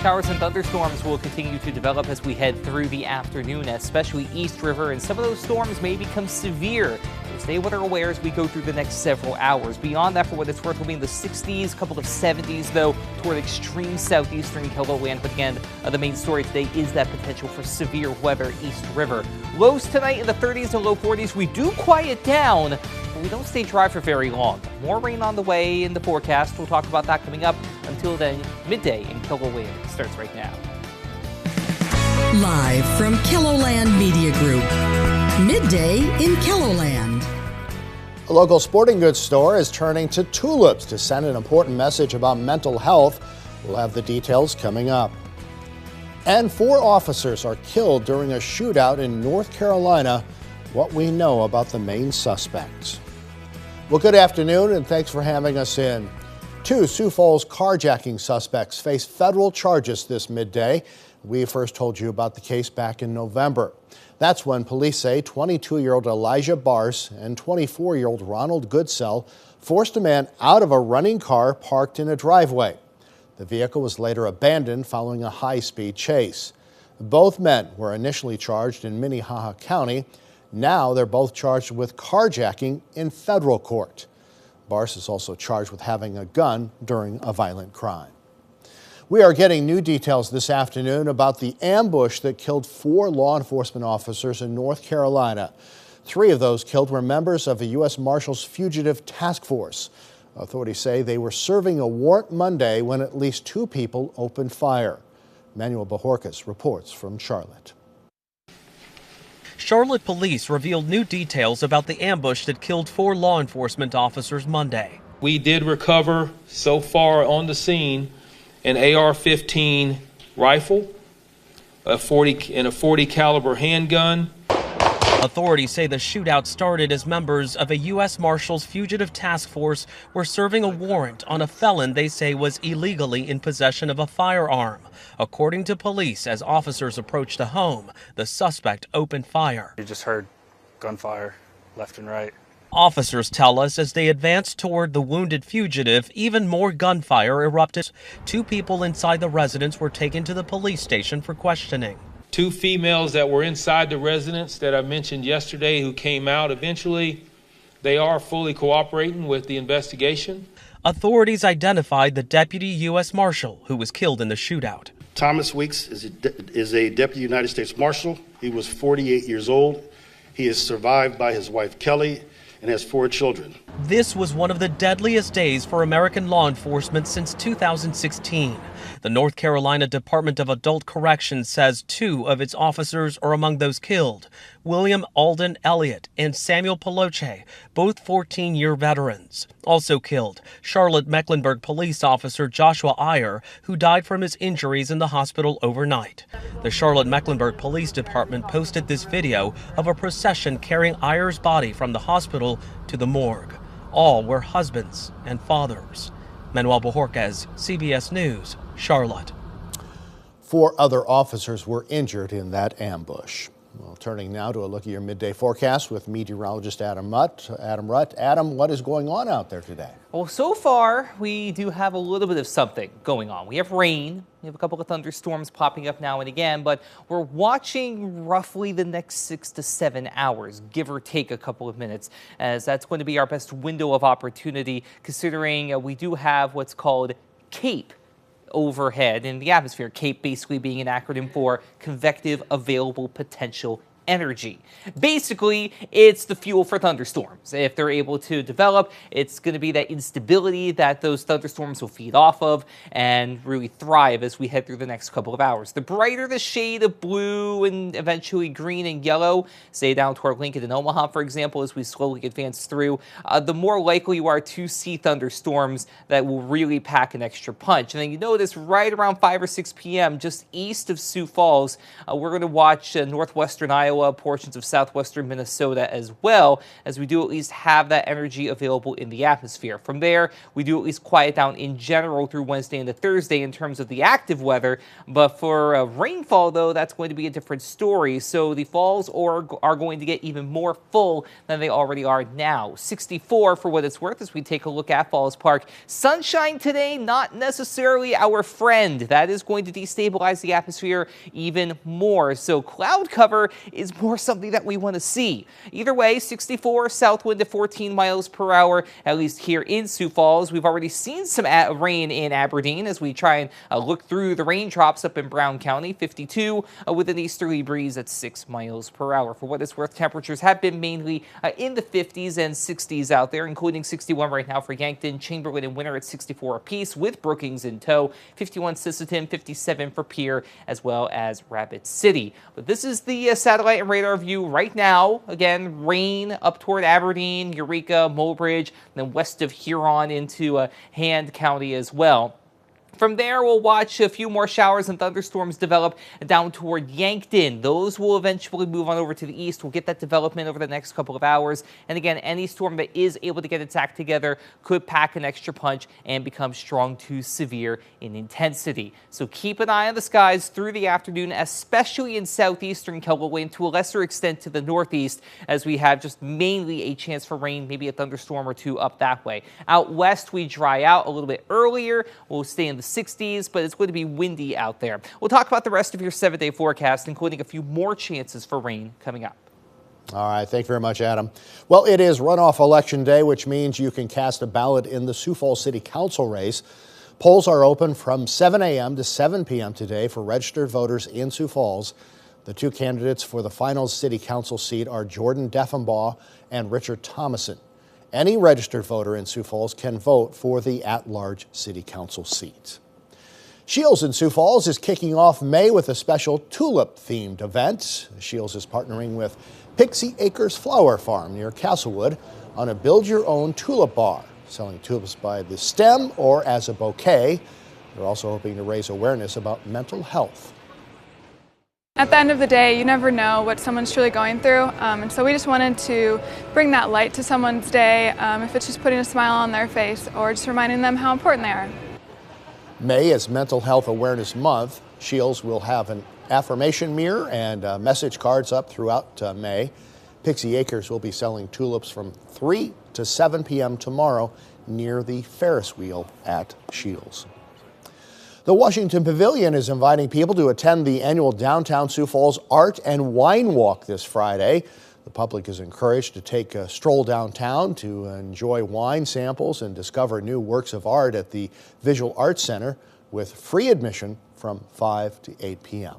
Showers and thunderstorms will continue to develop as we head through the afternoon, especially East River, and some of those storms may become severe. So stay aware as we go through the next several hours. Beyond that, for what it's worth, we'll be in the 60s, a couple of 70s, though, toward extreme southeastern KELOLAND. But again, the main story today is that potential for severe weather East River. Lows tonight in the 30s and low 40s. We do quiet down, but we don't stay dry for very long. More rain on the way in the forecast. We'll talk about that coming up. Until then, midday in KELOLAND starts right now. Live from KELOLAND Media Group, midday in KELOLAND. A local sporting goods store is turning to tulips to send an important message about mental health. We'll have the details coming up. And 4 officers are killed during a shootout in North Carolina. What we know about the main suspects. Well, good afternoon and thanks for having us in. 2 Sioux Falls carjacking suspects face federal charges this midday. We first told you about the case back in November. That's when police say 22-year-old Elijah Barse and 24-year-old Ronald Goodsell forced a man out of a running car parked in a driveway. The vehicle was later abandoned following a high-speed chase. Both men were initially charged in Minnehaha County. Now they're both charged with carjacking in federal court. Barse is also charged with having a gun during a violent crime. We are getting new details this afternoon about the ambush that killed 4 law enforcement officers in North Carolina. 3 of those killed were members of a U.S. Marshals Fugitive Task Force. Authorities say they were serving a warrant Monday when at least 2 people opened fire. Manuel Bajorquez reports from Charlotte. Charlotte police revealed new details about the ambush that killed 4 law enforcement officers Monday. We did recover so far on the scene an AR-15 rifle, a 40 caliber handgun. Authorities say the shootout started as members of a U.S. Marshals Fugitive Task Force were serving a warrant on a felon they say was illegally in possession of a firearm. According to police, as officers approached a home, the suspect opened fire. You just heard gunfire left and right. Officers tell us as they advanced toward the wounded fugitive, even more gunfire erupted. 2 people inside the residence were taken to the police station for questioning. 2 females that were inside the residence that I mentioned yesterday who came out eventually. They are fully cooperating with the investigation. Authorities identified the deputy U.S. Marshal who was killed in the shootout. Thomas Weeks is a deputy United States Marshal. He was 48 years old. He is survived by his wife Kelly and has 4 children. This was one of the deadliest days for American law enforcement since 2016. The North Carolina Department of Adult Corrections says 2 of its officers are among those killed. William Alden Elliott and Samuel Peloche, both 14-year veterans. Also killed, Charlotte Mecklenburg police officer Joshua Iyer, who died from his injuries in the hospital overnight. The Charlotte Mecklenburg Police Department posted this video of a procession carrying Iyer's body from the hospital to the morgue. All were husbands and fathers. Manuel Bajorquez, CBS News, Charlotte. 4 other officers were injured in that ambush. Well, turning now to a look at your midday forecast with meteorologist Adam Rutt. Adam, what is going on out there today? Well, so far, we do have a little bit of something going on. We have rain. We have a couple of thunderstorms popping up now and again, but we're watching roughly the next 6 to 7 hours, give or take a couple of minutes, as that's going to be our best window of opportunity, considering we do have what's called CAPE overhead in the atmosphere. CAPE basically being an acronym for Convective Available Potential Energy. Basically, it's the fuel for thunderstorms. If they're able to develop, it's going to be that instability that those thunderstorms will feed off of and really thrive as we head through the next couple of hours. The brighter the shade of blue and eventually green and yellow, say down toward Lincoln and Omaha, for example, as we slowly advance through, the more likely you are to see thunderstorms that will really pack an extra punch. And then you notice right around 5 or 6 p.m., just east of Sioux Falls, we're going to watch northwestern Iowa Iowa, portions of southwestern Minnesota as well, as we do at least have that energy available in the atmosphere. From there, we do at least quiet down in general through Wednesday into Thursday in terms of the active weather. But for rainfall, though, that's going to be a different story. So the falls are going to get even more full than they already are now. 64 for what it's worth as we take a look at Falls Park. Sunshine today, not necessarily our friend. That is going to destabilize the atmosphere even more. So cloud cover is more something that we want to see. Either way, 64, south wind at 14 miles per hour, at least here in Sioux Falls. We've already seen some rain in Aberdeen as we try and look through the raindrops up in Brown County. 52 with an easterly breeze at 6 miles per hour. For what it's worth, temperatures have been mainly in the 50s and 60s out there, including 61 right now for Yankton, Chamberlain, and Winter at 64 apiece with Brookings in tow. 51 Sisseton, 57 for Pierre, as well as Rapid City. But this is the satellite and radar view right now. Again, rain up toward Aberdeen, Eureka, Mulbridge, then west of Huron into Hand County as well. From there, we'll watch a few more showers and thunderstorms develop down toward Yankton. Those will eventually move on over to the east. We'll get that development over the next couple of hours. And again, any storm that is able to get its act together could pack an extra punch and become strong to severe in intensity. So keep an eye on the skies through the afternoon, especially in southeastern KELOLAND, to a lesser extent to the northeast, as we have just mainly a chance for rain, maybe a thunderstorm or two up that way. Out west, we dry out a little bit earlier. We'll stay in the 60s, but it's going to be windy out there. We'll talk about the rest of your 7-day forecast, including a few more chances for rain coming up. All right, thank you very much, Adam. Well, it is runoff election day, which means you can cast a ballot in the Sioux Falls City Council race. Polls are open from 7 a.m. to 7 p.m. today for registered voters in Sioux Falls. The two candidates for the final City Council seat are Jordan Deffenbaugh and Richard Thomason. Any registered voter in Sioux Falls can vote for the at-large City Council seat. Shields in Sioux Falls is kicking off May with a special tulip-themed event. Shields is partnering with Pixie Acres Flower Farm near Castlewood on a build-your-own tulip bar, selling tulips by the stem or as a bouquet. They're also hoping to raise awareness about mental health. At the end of the day, you never know what someone's truly going through, and so we just wanted to bring that light to someone's day, if it's just putting a smile on their face or just reminding them how important they are. May is Mental Health Awareness Month. Shields will have an affirmation mirror and message cards up throughout May. Pixie Acres will be selling tulips from 3 to 7 p.m. tomorrow near the Ferris wheel at Shields. The Washington Pavilion is inviting people to attend the annual Downtown Sioux Falls Art and Wine Walk this Friday. The public is encouraged to take a stroll downtown to enjoy wine samples and discover new works of art at the Visual Arts Center with free admission from 5 to 8 p.m.